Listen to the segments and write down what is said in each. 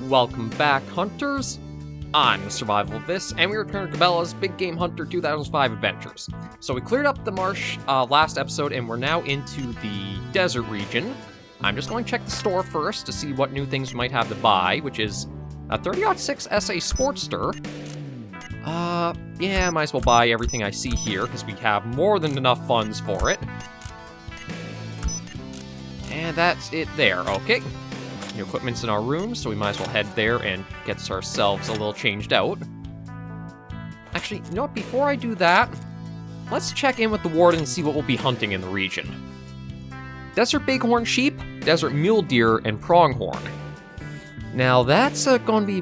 welcome back, hunters. I'm the Survivalist, and we return to Cabela's Big Game Hunter 2005 adventures. So we cleared up the marsh last episode, and we're now into the desert region. I'm just going to check the store first to see what new things we might have to buy, which is a 30-06 SA Sportster. Yeah, might as well buy everything I see here, because we have more than enough funds for it. And that's it there, okay. New equipment's in our room, so we might as well head there and get ourselves a little changed out. Actually, you know what, before I do that, let's check in with the warden and see what we'll be hunting in the region. Desert bighorn sheep, desert mule deer, and pronghorn. Now that's going to be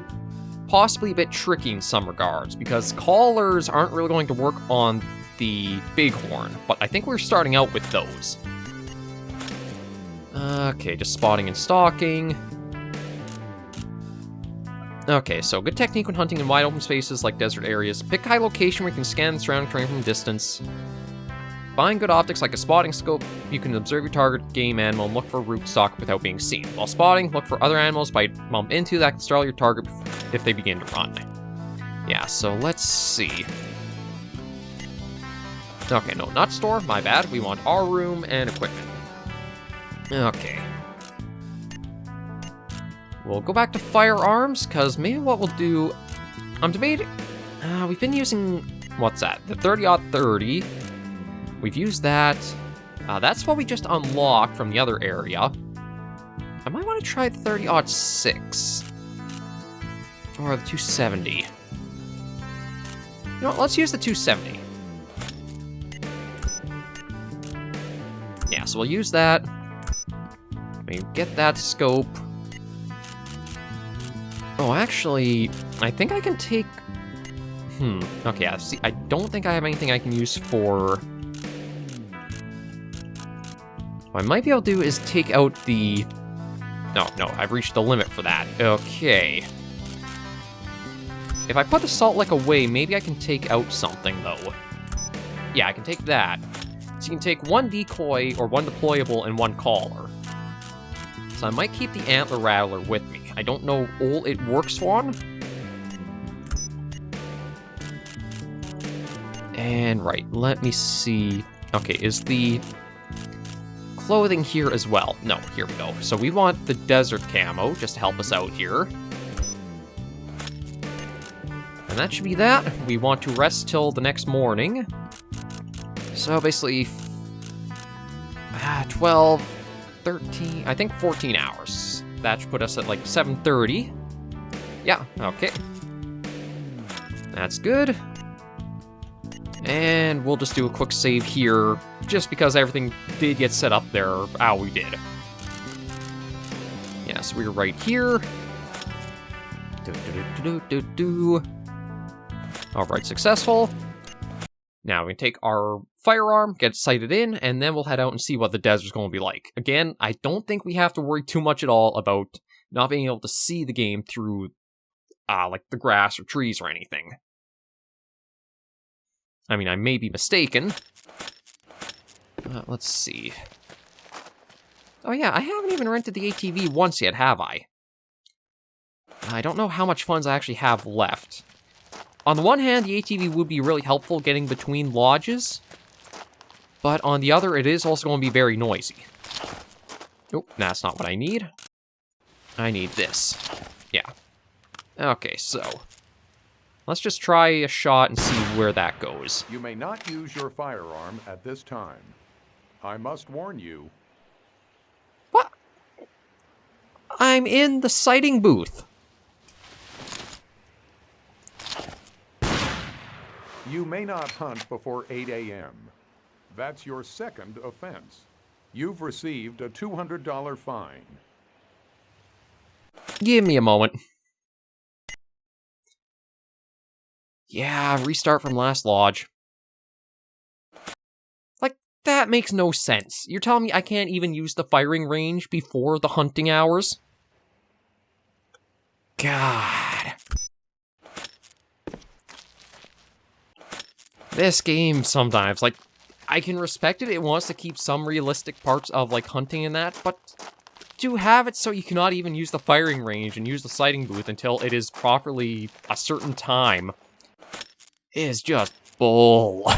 possibly a bit tricky in some regards, because collars aren't really going to work on the bighorn, but I think we're starting out with those. Okay, just spotting and stalking. Okay, so good technique when hunting in wide open spaces like desert areas. Pick a high location where you can scan the surrounding terrain from a distance. Find good optics like a spotting scope. You can observe your target game animal and look for a rootstock without being seen. While spotting, look for other animals by bump into that can startle your target if they begin to run. Yeah, so let's see. Okay, no, not store, my bad. We want our room and equipment. Okay. We'll go back to firearms, because maybe what we'll do... I'm debating... we've been using... What's that? The 30-30. We've used that. That's what we just unlocked from the other area. I might want to try the 30-06. Or the 270. You know what? Let's use the 270. Yeah, so we'll use that. We get that scope. Oh, actually, I think I can take... Okay, yeah, see, I don't think I have anything I can use for... What I might be able to do is take out the... No, I've reached the limit for that. Okay. If I put the salt lick away, maybe I can take out something, though. Yeah, I can take that. So you can take one decoy, or one deployable, and one caller. So I might keep the antler rattler with me. I don't know all it works on. And right, let me see. Okay, is the clothing here as well? No, here we go. So we want the desert camo just to help us out here. And that should be that. We want to rest till the next morning. So basically, 12, 13, I think 14 hours. That should put us at like 7:30. Yeah, okay. That's good. And we'll just do a quick save here, just because everything did get set up there. We did. Yeah, so we're right here. Alright, successful. Now we can take our firearm, get sighted in, and then we'll head out and see what the desert's going to be like. Again, I don't think we have to worry too much at all about not being able to see the game through, like, the grass or trees or anything. I mean, I may be mistaken. Let's see. Oh yeah, I haven't even rented the ATV once yet, have I? I don't know how much funds I actually have left. On the one hand, the ATV would be really helpful getting between lodges, but on the other, it is also going to be very noisy. Oh, that's not what I need. I need this. Yeah. Okay, so let's just try a shot and see where that goes. You may not use your firearm at this time. I must warn you. What? I'm in the sighting booth. You may not hunt before 8 a.m. That's your second offense. You've received a $200 fine. Give me a moment. Yeah, restart from last lodge. Like, that makes no sense. You're telling me I can't even use the firing range before the hunting hours? God. This game sometimes, like, I can respect it. It wants to keep some realistic parts of, like, hunting and that, but to have it so you cannot even use the firing range and use the sighting booth until it is properly a certain time is just bull.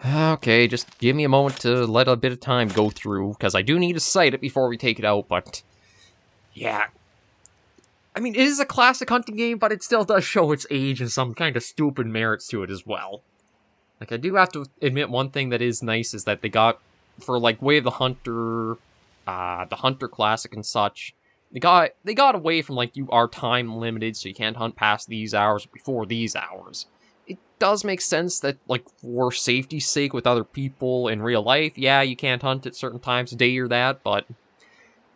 Okay, just give me a moment to let a bit of time go through, because I do need to sight it before we take it out, but... yeah. I mean, it is a classic hunting game, but it still does show its age and some kind of stupid merits to it as well. Like, I do have to admit one thing that is nice is that they got, for, like, Way of the Hunter Classic and such, they got away from, like, you are time limited, so you can't hunt past these hours before these hours. It does make sense that, like, for safety's sake with other people in real life, yeah, you can't hunt at certain times of day or that, but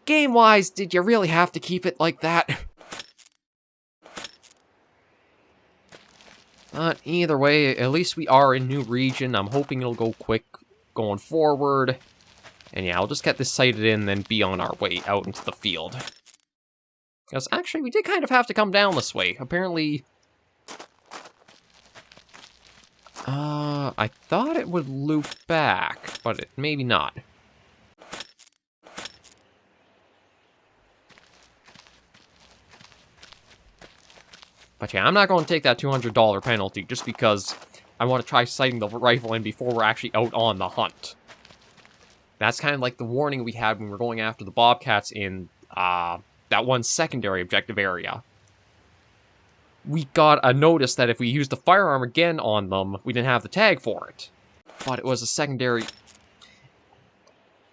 game-wise, did you really have to keep it like that? But either way, at least we are in new region. I'm hoping it'll go quick going forward. And yeah, I'll just get this sighted in and then be on our way out into the field. Because actually, we did kind of have to come down this way. Apparently... I thought it would loop back, but maybe not. But yeah, I'm not going to take that $200 penalty just because I want to try sighting the rifle in before we're actually out on the hunt. That's kind of like the warning we had when we were going after the bobcats in that one secondary objective area. We got a notice that if we used the firearm again on them, we didn't have the tag for it. But it was a secondary...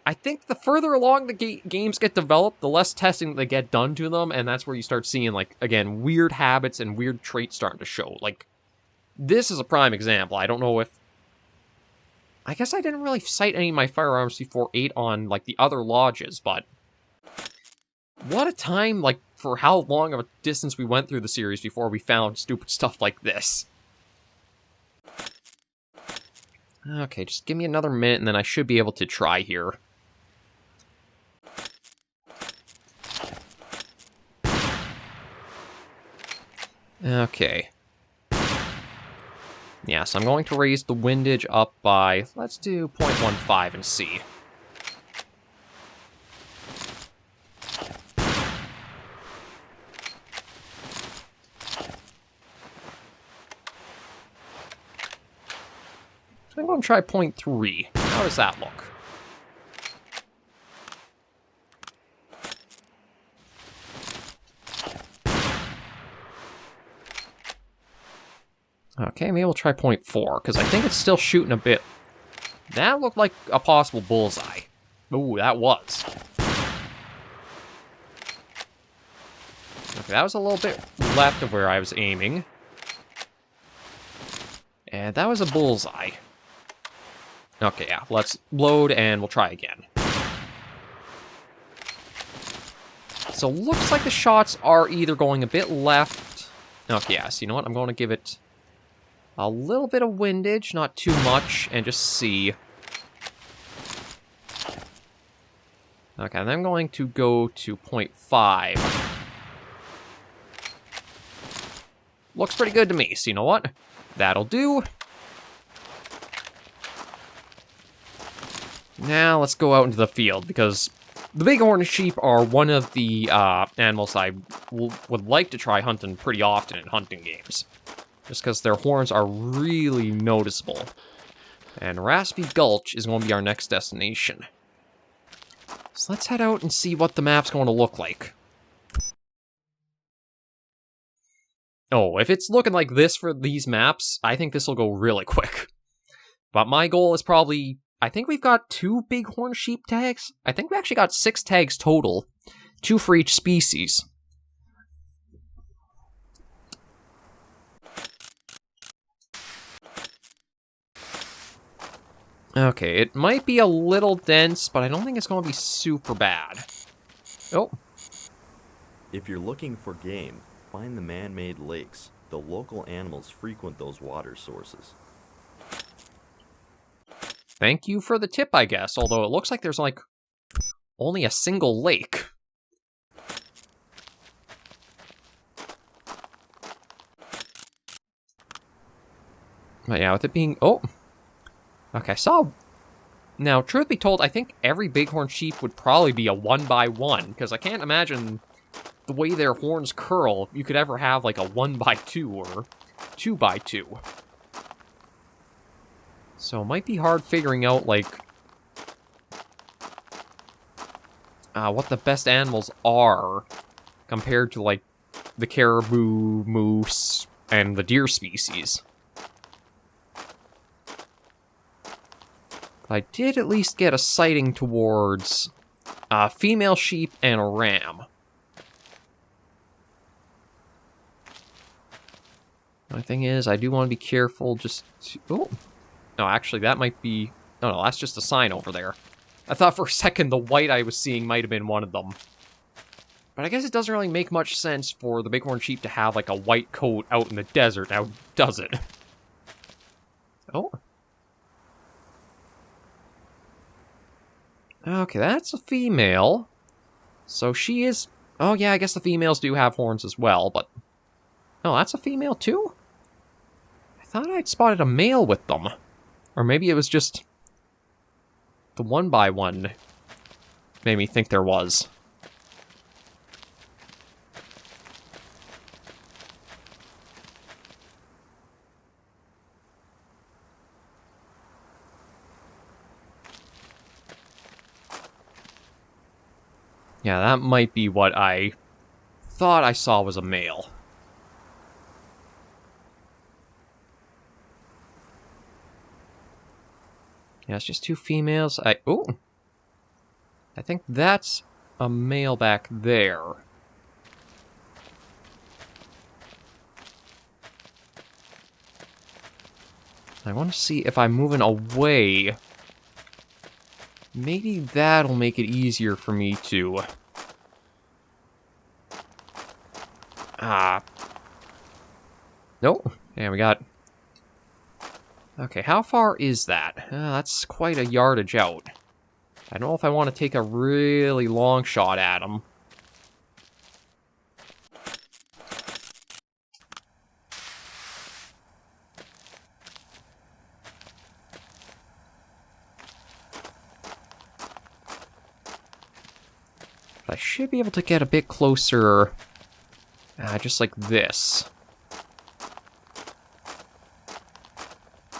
I think the further along the games get developed, the less testing they get done to them, and that's where you start seeing, like, again, weird habits and weird traits starting to show. Like, this is a prime example. I don't know if... I guess I didn't really sight any of my firearms before 8 on, like, the other lodges, but... what a time, like, for how long of a distance we went through the series before we found stupid stuff like this. Okay, just give me another minute, and then I should be able to try here. Okay. Yeah, so I'm going to raise the windage up by, let's do 0.15 and see. I'm going to try 0.3. How does that look? Okay, maybe we'll try 0.4, because I think it's still shooting a bit. That looked like a possible bullseye. Ooh, that was. Okay, that was a little bit left of where I was aiming. And that was a bullseye. Okay, yeah, let's load and we'll try again. So looks like the shots are either going a bit left. Okay, yeah, so you know what? I'm going to give it a little bit of windage, not too much, and just see. Okay, and I'm going to go to 0.5. Looks pretty good to me, so you know what? That'll do. Now let's go out into the field, because the bighorn sheep are one of the animals I would like to try hunting pretty often in hunting games. Just because their horns are really noticeable. And Raspy Gulch is going to be our next destination. So let's head out and see what the map's going to look like. Oh, if it's looking like this for these maps, I think this will go really quick. But my goal is probably... I think we've got 2 bighorn sheep tags. I think we actually got 6 tags total. 2 for each species. Okay, it might be a little dense, but I don't think it's going to be super bad. Oh. If you're looking for game, find the man-made lakes. The local animals frequent those water sources. Thank you for the tip, I guess, although it looks like there's, like, only a single lake. But yeah, with it being... Oh! Okay, I saw... Now, truth be told, I think every bighorn sheep would probably be a 1x1, because I can't imagine the way their horns curl, you could ever have like a 1x2 or 2x2. So it might be hard figuring out, like, what the best animals are compared to, like, the caribou, moose, and the deer species. I did at least get a sighting towards a female sheep and a ram. My thing is, I do want to be careful just to... Oh! No, actually, that might be... No, that's just a sign over there. I thought for a second the white I was seeing might have been one of them. But I guess it doesn't really make much sense for the bighorn sheep to have, like, a white coat out in the desert, now does it? Oh. Okay, that's a female. So she is... Oh, yeah, I guess the females do have horns as well, but... No, that's a female, too? I thought I'd spotted a male with them. Or maybe it was just... the 1x1 made me think there was. Yeah, that might be what I thought I saw was a male. Yeah, it's just two females. Ooh. I think that's a male back there. I want to see if I'm moving away. Maybe that'll make it easier for me to... Nope. Yeah, we got... Okay, how far is that? That's quite a yardage out. I don't know if I want to take a really long shot at him. But I should be able to get a bit closer, just like this.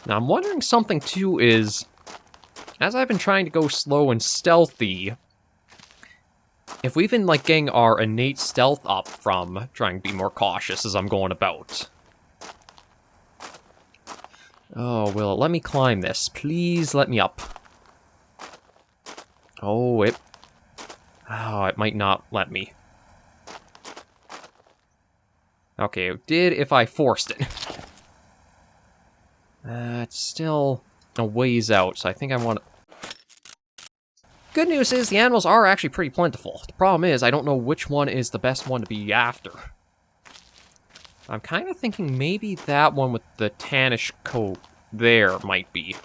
Now, I'm wondering something, too, is... As I've been trying to go slow and stealthy, if we've been, like, getting our innate stealth up from trying to be more cautious as I'm going about. Oh, will it let me climb this? Please let me up. Oh, it might not let me. Okay, it did if I forced it. It's still a ways out, so I think I want to... Good news is the animals are actually pretty plentiful. The problem is I don't know which one is the best one to be after. I'm kind of thinking maybe that one with the tannish coat there might be.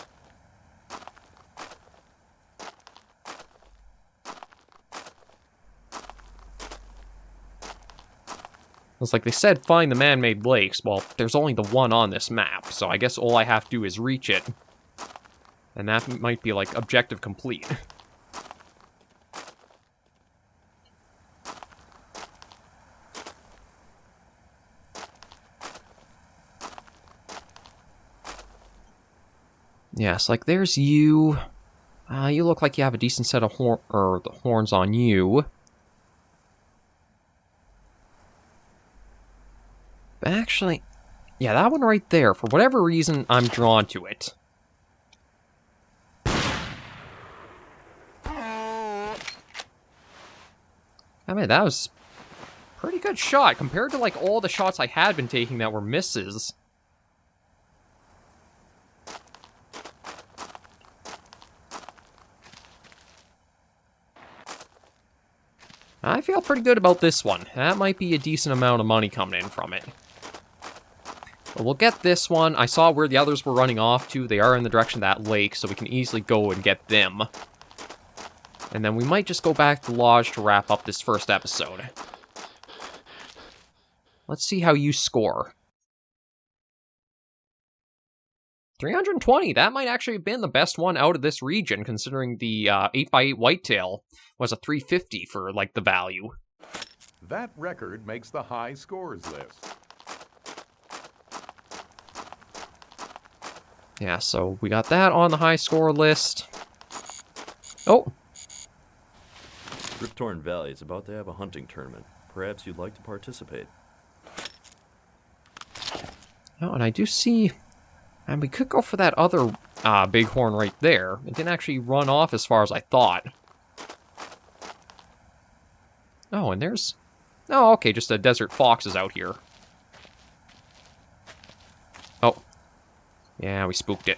It's like they said, find the man-made lakes. Well, there's only the one on this map, so I guess all I have to do is reach it. And that might be, like, objective complete. Yes, like, there's you. You look like you have a decent set of horns on you. Actually, yeah, that one right there, for whatever reason, I'm drawn to it. I mean, that was a pretty good shot, compared to, like, all the shots I had been taking that were misses. I feel pretty good about this one. That might be a decent amount of money coming in from it. But we'll get this one. I saw where the others were running off to. They are in the direction of that lake, so we can easily go and get them. And then we might just go back to the lodge to wrap up this first episode. Let's see how you score. 320, that might actually have been the best one out of this region, considering the 8x8 whitetail was a 350 for, like, the value. That record makes the high scores list. Yeah, so we got that on the high score list. Oh! Riptorn Valley is about to have a hunting tournament. Perhaps you'd like to participate. Oh, and I do see... And we could go for that other bighorn right there. It didn't actually run off as far as I thought. Oh, and there's... Oh, okay, just a desert fox is out here. Oh. Yeah, we spooked it.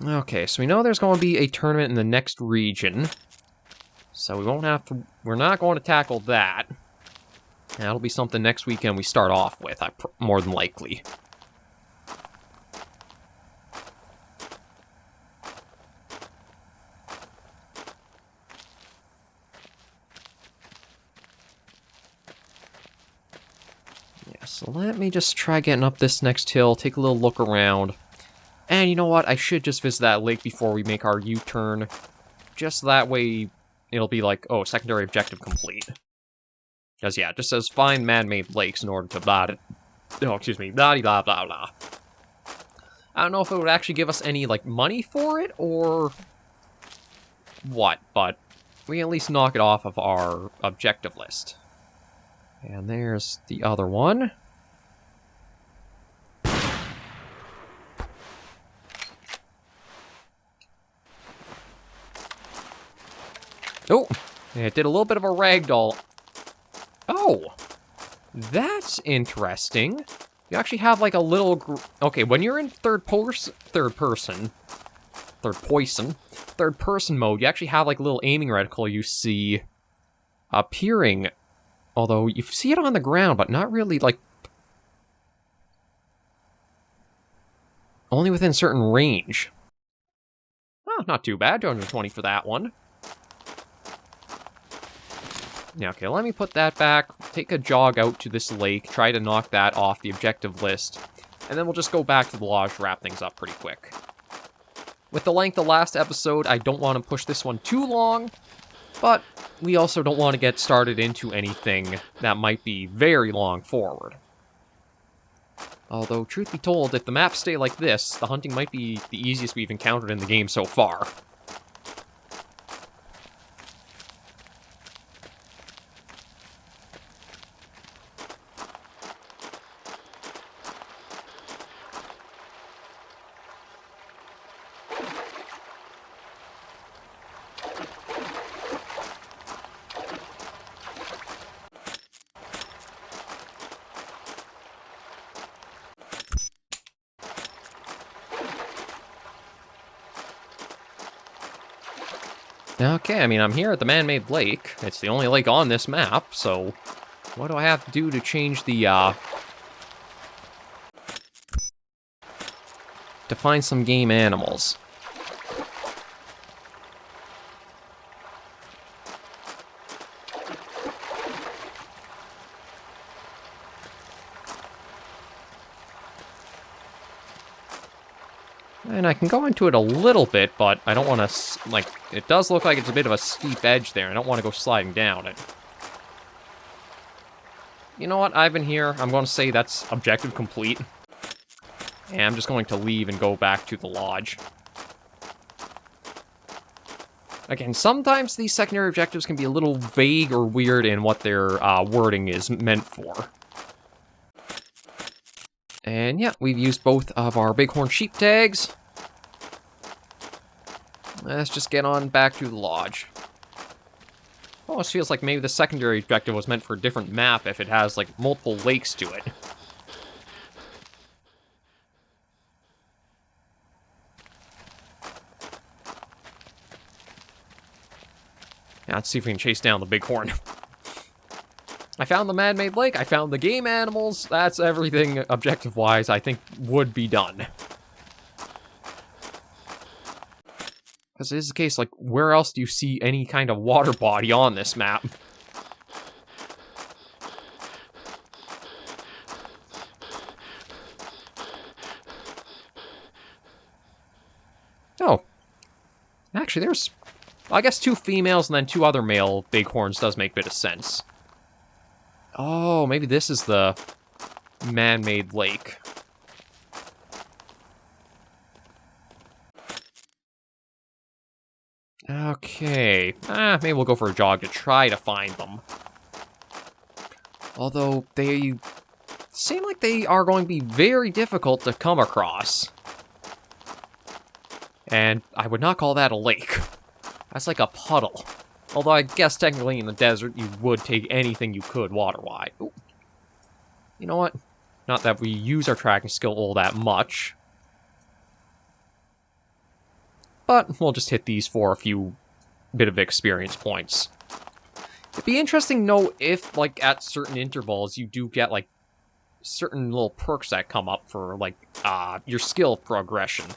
Okay, so we know there's going to be a tournament in the next region. So we won't have to... We're not going to tackle that. That'll be something next weekend we start off with, more than likely. So let me just try getting up this next hill, take a little look around. And you know what? I should just visit that lake before we make our U-turn. Just that way, it'll be like, oh, secondary objective complete. Because, yeah, it just says find man-made lakes in order to blah, oh, excuse me, blah, blah, blah, blah. I don't know if it would actually give us any, like, money for it, or what, but we at least knock it off of our objective list. And there's the other one. Oh, it did a little bit of a ragdoll. Oh, that's interesting. You actually have like a little... Okay, when you're in third person mode, you actually have like a little aiming reticle you see appearing. Although you see it on the ground, but not really like... Only within certain range. Oh, not too bad. 220 for that one. Yeah, okay, let me put that back, take a jog out to this lake, try to knock that off the objective list, and then we'll just go back to the lodge to wrap things up pretty quick. With the length of last episode, I don't want to push this one too long, but we also don't want to get started into anything that might be very long forward. Although, truth be told, if the maps stay like this, the hunting might be the easiest we've encountered in the game so far. Okay, I mean, I'm here at the man-made lake. It's the only lake on this map, so what do I have to do to change the, to find some game animals? And I can go into it a little bit, but I don't want to, like, it does look like it's a bit of a steep edge there. I don't want to go sliding down it. You know what? I've been here. I'm going to say that's objective complete. And I'm just going to leave and go back to the lodge. Again, sometimes these secondary objectives can be a little vague or weird in what their wording is meant for. And yeah, we've used both of our bighorn sheep tags. Let's just get on back to the lodge. Almost feels like maybe the secondary objective was meant for a different map if it has, like, multiple lakes to it. Now, let's see if we can chase down the bighorn. I found the man-made lake, I found the game animals, that's everything objective-wise I think would be done. Because it is the case, like, where else do you see any kind of water body on this map? Actually, there's, I guess, 2 females and then 2 other male bighorns does make a bit of sense. Oh, maybe this is the man-made lake. Okay. Maybe we'll go for a jog to try to find them. Although, they seem like they are going to be very difficult to come across. And I would not call that a lake. That's like a puddle. Although I guess technically in the desert you would take anything you could water-wise. Ooh. You know what? Not that we use our tracking skill all that much. But we'll just hit these for a few bit of experience points. It'd be interesting to know if, like, at certain intervals you do get, like, certain little perks that come up for, like, your skill progression.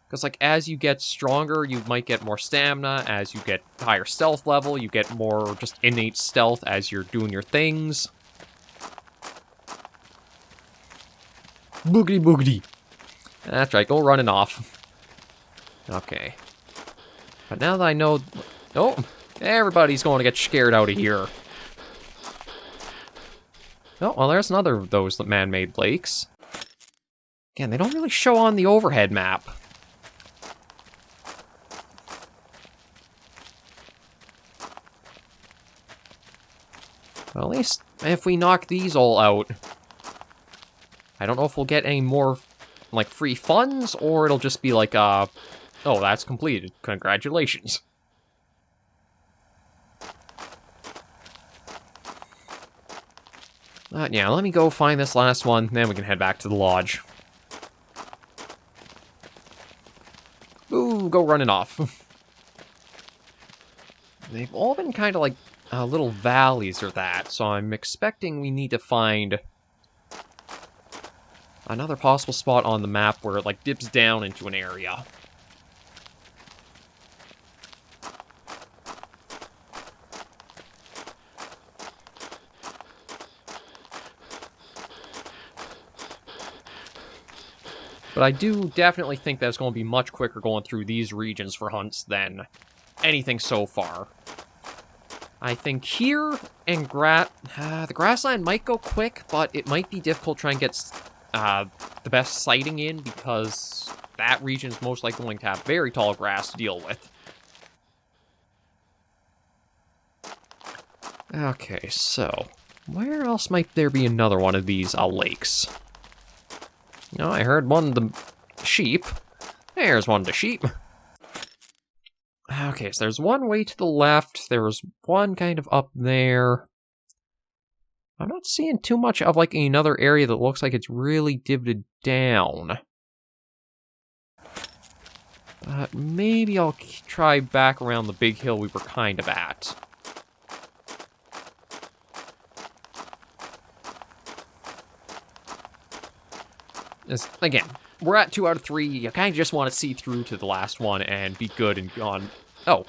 Because, like, as you get stronger, you might get more stamina. As you get higher stealth level, you get more just innate stealth as you're doing your things. Boogity boogity. That's right, go running off. Okay. But now that I know... Oh, everybody's going to get scared out of here. Oh, well, there's another of those man-made lakes. Again, they don't really show on the overhead map. Well, at least if we knock these all out, I don't know if we'll get any more, like, free funds, or it'll just be like, oh, that's completed. Congratulations. Yeah, let me go find this last one, then we can head back to the lodge. Ooh, go running off. They've all been kind of like little valleys or that, so I'm expecting we need to find another possible spot on the map where it, like, dips down into an area. But I do definitely think that it's going to be much quicker going through these regions for hunts than anything so far. I think here and the grassland might go quick, but it might be difficult trying to get the best sighting in because that region is most likely going to have very tall grass to deal with. Okay, so where else might there be another one of these lakes? No, I heard one of the sheep. There's one of the sheep. Okay, so there's one way to the left. There was one kind of up there. I'm not seeing too much of, like, another area that looks like it's really divoted down. But maybe I'll try back around the big hill we were kind of at. Again, we're at 2 out of 3. You kind of just want to see through to the last one and be good and gone. Oh.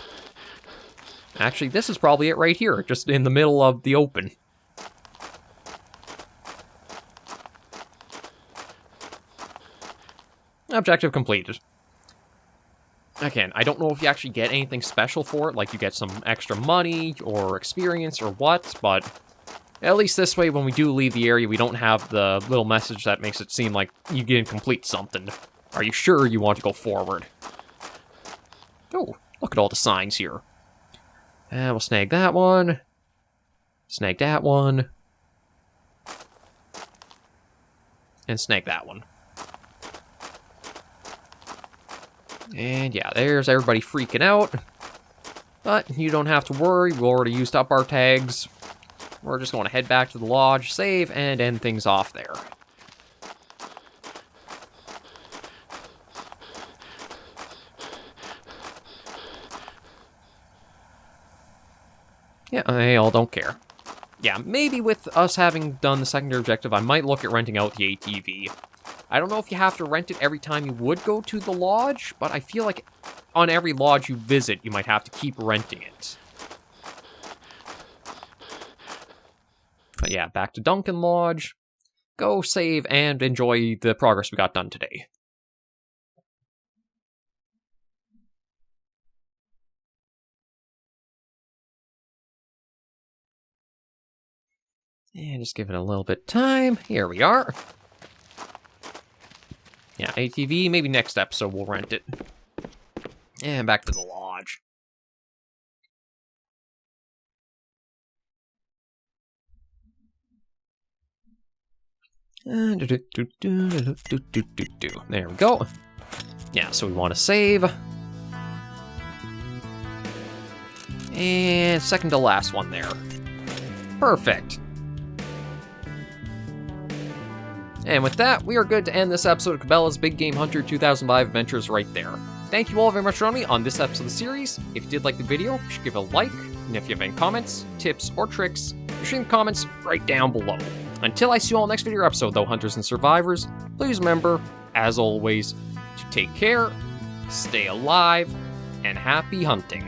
Actually, this is probably it right here, just in the middle of the open. Objective completed. Again, I don't know if you actually get anything special for it, like you get some extra money or experience or what, but at least this way, when we do leave the area, we don't have the little message that makes it seem like you didn't complete something. Are you sure you want to go forward? Oh, look at all the signs here. And we'll snag that one. Snag that one. And snag that one. And yeah, there's everybody freaking out. But you don't have to worry, we already used up our tags. We're just going to head back to the lodge, save, and end things off there. Yeah, they all don't care. Yeah, maybe with us having done the secondary objective, I might look at renting out the ATV. I don't know if you have to rent it every time you would go to the lodge, but I feel like on every lodge you visit, you might have to keep renting it. But yeah, back to Duncan Lodge. Go save and enjoy the progress we got done today. And just give it a little bit of time. Here we are. Yeah, ATV, maybe next episode we'll rent it. And back to the lodge. There we go. Yeah, so we want to save. And second to last one there. Perfect. And with that, we are good to end this episode of Cabela's Big Game Hunter 2005 Adventures right there. Thank you all very much for joining me on this episode of the series. If you did like the video, you should give it a like. And if you have any comments, tips, or tricks, you should leave comments right down below. Until I see you all next video or episode, though, Hunters and Survivors, please remember, as always, to take care, stay alive, and happy hunting.